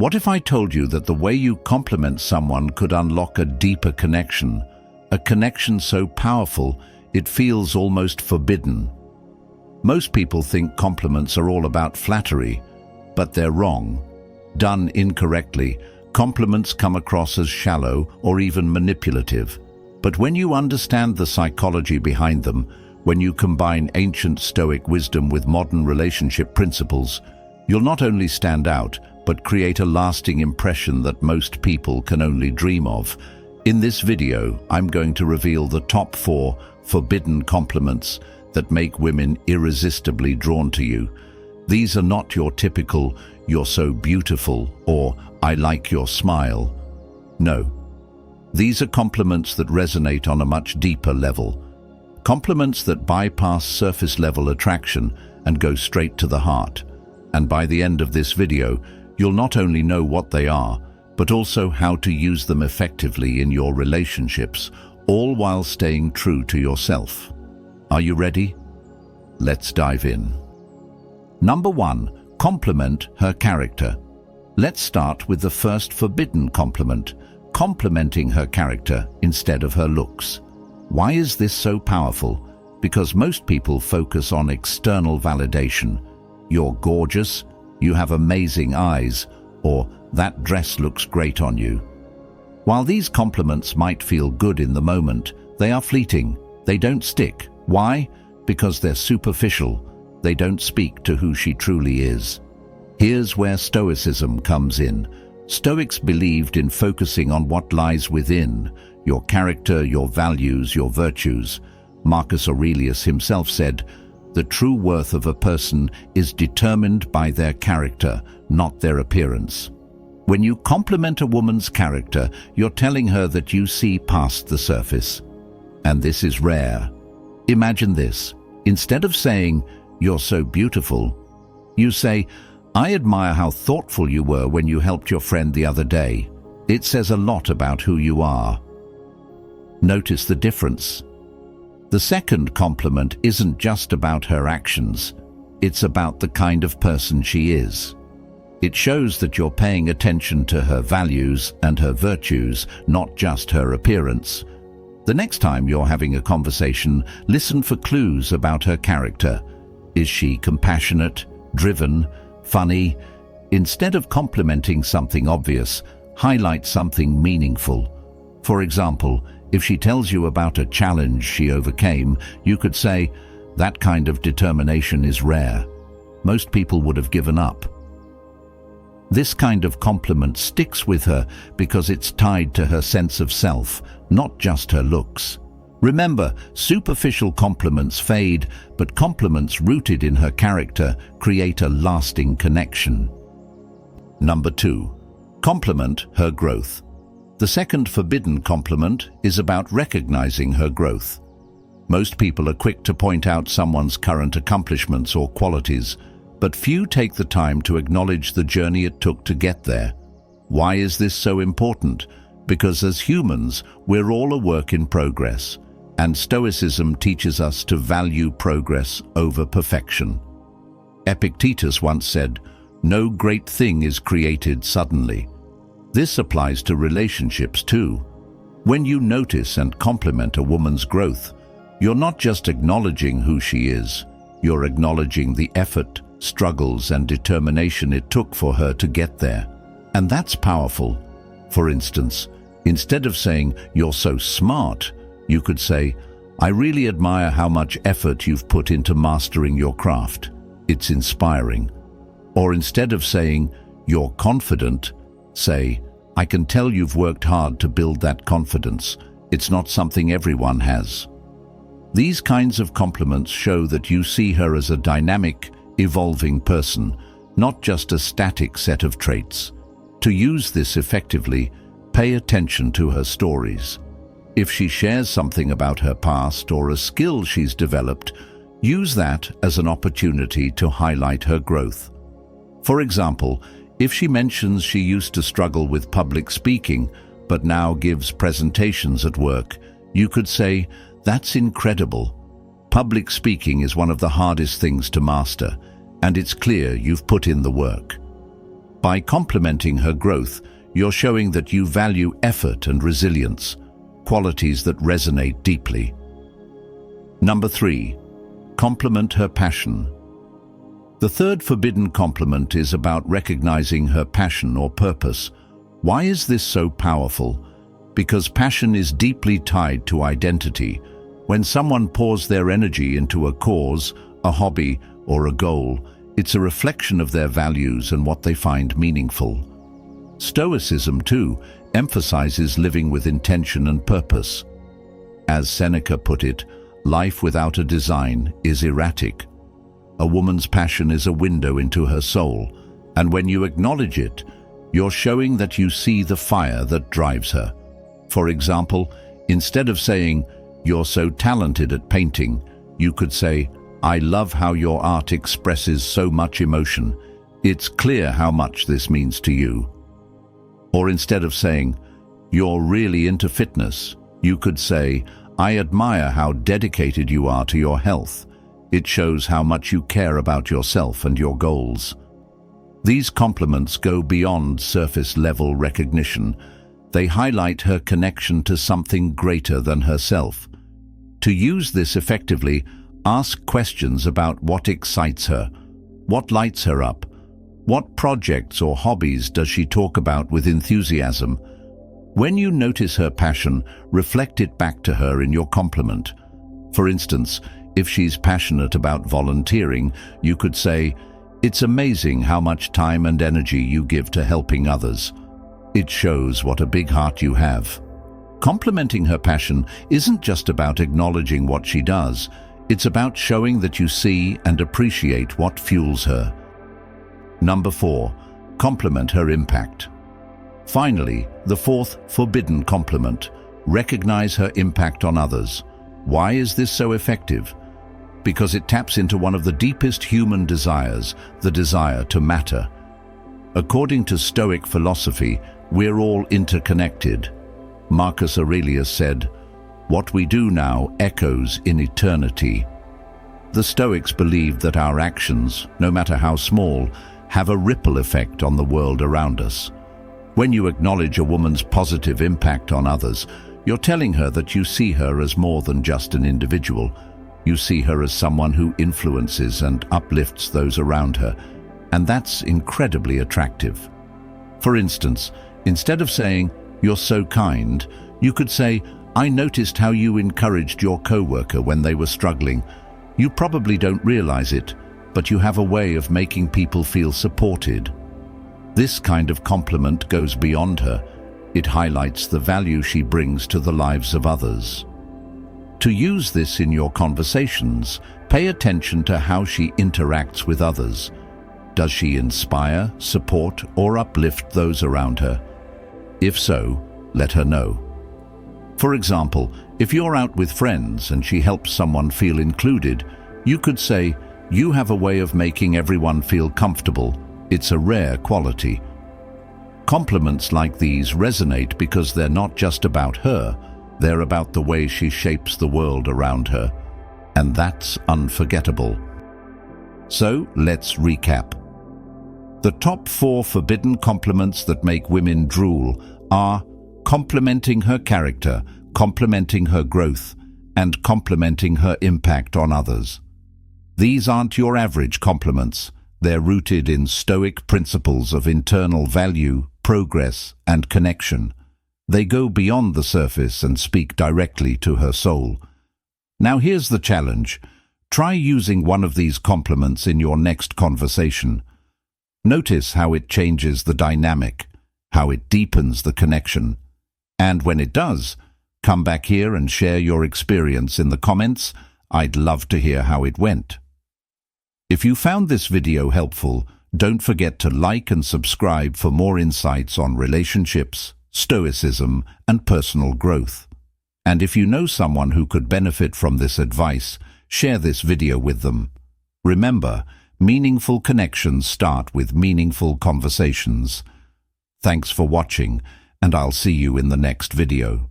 What if I told you that the way you compliment someone could unlock a deeper connection, a connection so powerful it feels almost forbidden? Most people think compliments are all about flattery, but they're wrong. Done incorrectly, compliments come across as shallow or even manipulative. But when you understand the psychology behind them, when you combine ancient Stoic wisdom with modern relationship principles, you'll not only stand out, but create a lasting impression that most people can only dream of. In this video, I'm going to reveal the top 4 forbidden compliments that make women irresistibly drawn to you. These are not your typical, "You're so beautiful," or "I like your smile." No. These are compliments that resonate on a much deeper level. Compliments that bypass surface-level attraction and go straight to the heart. And by the end of this video, you'll not only know what they are, but also how to use them effectively in your relationships, all while staying true to yourself. Are you ready? Let's dive in. Number 1. Compliment her character. Let's start with the first forbidden compliment, complimenting her character instead of her looks. Why is this so powerful? Because most people focus on external validation. "You're gorgeous," "You have amazing eyes," or "That dress looks great on you." While these compliments might feel good in the moment, they are fleeting. They don't stick. Why? Because they're superficial. They don't speak to who she truly is. Here's where Stoicism comes in. Stoics believed in focusing on what lies within, your character, your values, your virtues. Marcus Aurelius himself said, "The true worth of a person is determined by their character, not their appearance." When you compliment a woman's character, you're telling her that you see past the surface. And this is rare. Imagine this. Instead of saying, "You're so beautiful," you say, "I admire how thoughtful you were when you helped your friend the other day." It says a lot about who you are. Notice the difference. The second compliment isn't just about her actions. It's about the kind of person she is. It shows that you're paying attention to her values and her virtues, not just her appearance. The next time you're having a conversation, listen for clues about her character. Is she compassionate, driven, funny? Instead of complimenting something obvious, highlight something meaningful. For example, if she tells you about a challenge she overcame, you could say, "That kind of determination is rare. Most people would have given up." This kind of compliment sticks with her because it's tied to her sense of self, not just her looks. Remember, superficial compliments fade, but compliments rooted in her character create a lasting connection. Number 2. Compliment her growth. The second forbidden compliment is about recognizing her growth. Most people are quick to point out someone's current accomplishments or qualities, but few take the time to acknowledge the journey it took to get there. Why is this so important? Because as humans, we're all a work in progress, and Stoicism teaches us to value progress over perfection. Epictetus once said, "No great thing is created suddenly." This applies to relationships too. When you notice and compliment a woman's growth, you're not just acknowledging who she is, you're acknowledging the effort, struggles, and determination it took for her to get there. And that's powerful. For instance, instead of saying, "You're so smart," you could say, "I really admire how much effort you've put into mastering your craft. It's inspiring." Or instead of saying, "You're confident," say, "I can tell you've worked hard to build that confidence. It's not something everyone has." These kinds of compliments show that you see her as a dynamic, evolving person, not just a static set of traits. To use this effectively, pay attention to her stories. If she shares something about her past or a skill she's developed, use that as an opportunity to highlight her growth. For example, if she mentions she used to struggle with public speaking, but now gives presentations at work, you could say, "That's incredible. Public speaking is one of the hardest things to master, and it's clear you've put in the work." By complimenting her growth, you're showing that you value effort and resilience, qualities that resonate deeply. Number 3, compliment her passion. The third forbidden compliment is about recognizing her passion or purpose. Why is this so powerful? Because passion is deeply tied to identity. When someone pours their energy into a cause, a hobby, or a goal, it's a reflection of their values and what they find meaningful. Stoicism, too, emphasizes living with intention and purpose. As Seneca put it, life without a design is erratic. A woman's passion is a window into her soul, and when you acknowledge it, you're showing that you see the fire that drives her. For example, instead of saying, "You're so talented at painting," you could say, "I love how your art expresses so much emotion. It's clear how much this means to you." Or instead of saying, "You're really into fitness," you could say, "I admire how dedicated you are to your health. It shows how much you care about yourself and your goals." These compliments go beyond surface-level recognition. They highlight her connection to something greater than herself. To use this effectively, ask questions about what excites her, what lights her up, what projects or hobbies does she talk about with enthusiasm. When you notice her passion, reflect it back to her in your compliment. For instance, if she's passionate about volunteering, you could say, "It's amazing how much time and energy you give to helping others. It shows what a big heart you have." Complimenting her passion isn't just about acknowledging what she does. It's about showing that you see and appreciate what fuels her. Number 4, compliment her impact. Finally, the fourth forbidden compliment, recognize her impact on others. Why is this so effective? Because it taps into one of the deepest human desires, the desire to matter. According to Stoic philosophy, we're all interconnected. Marcus Aurelius said, "What we do now echoes in eternity." The Stoics believed that our actions, no matter how small, have a ripple effect on the world around us. When you acknowledge a woman's positive impact on others, you're telling her that you see her as more than just an individual. You see her as someone who influences and uplifts those around her, and that's incredibly attractive. For instance, instead of saying, "You're so kind," you could say, "I noticed how you encouraged your coworker when they were struggling. You probably don't realize it, but you have a way of making people feel supported." This kind of compliment goes beyond her. It highlights the value she brings to the lives of others. To use this in your conversations, pay attention to how she interacts with others. Does she inspire, support, or uplift those around her? If so, let her know. For example, if you're out with friends and she helps someone feel included, you could say, "You have a way of making everyone feel comfortable. It's a rare quality." Compliments like these resonate because they're not just about her, they're about the way she shapes the world around her. And that's unforgettable. So, let's recap. The top 4 forbidden compliments that make women drool are complimenting her character, complimenting her growth, and complimenting her impact on others. These aren't your average compliments. They're rooted in Stoic principles of internal value, progress, and connection. They go beyond the surface and speak directly to her soul. Now here's the challenge. Try using one of these compliments in your next conversation. Notice how it changes the dynamic, how it deepens the connection. And when it does, come back here and share your experience in the comments. I'd love to hear how it went. If you found this video helpful, don't forget to like and subscribe for more insights on relationships, Stoicism, and personal growth. And if you know someone who could benefit from this advice, share this video with them. Remember, meaningful connections start with meaningful conversations. Thanks for watching, and I'll see you in the next video.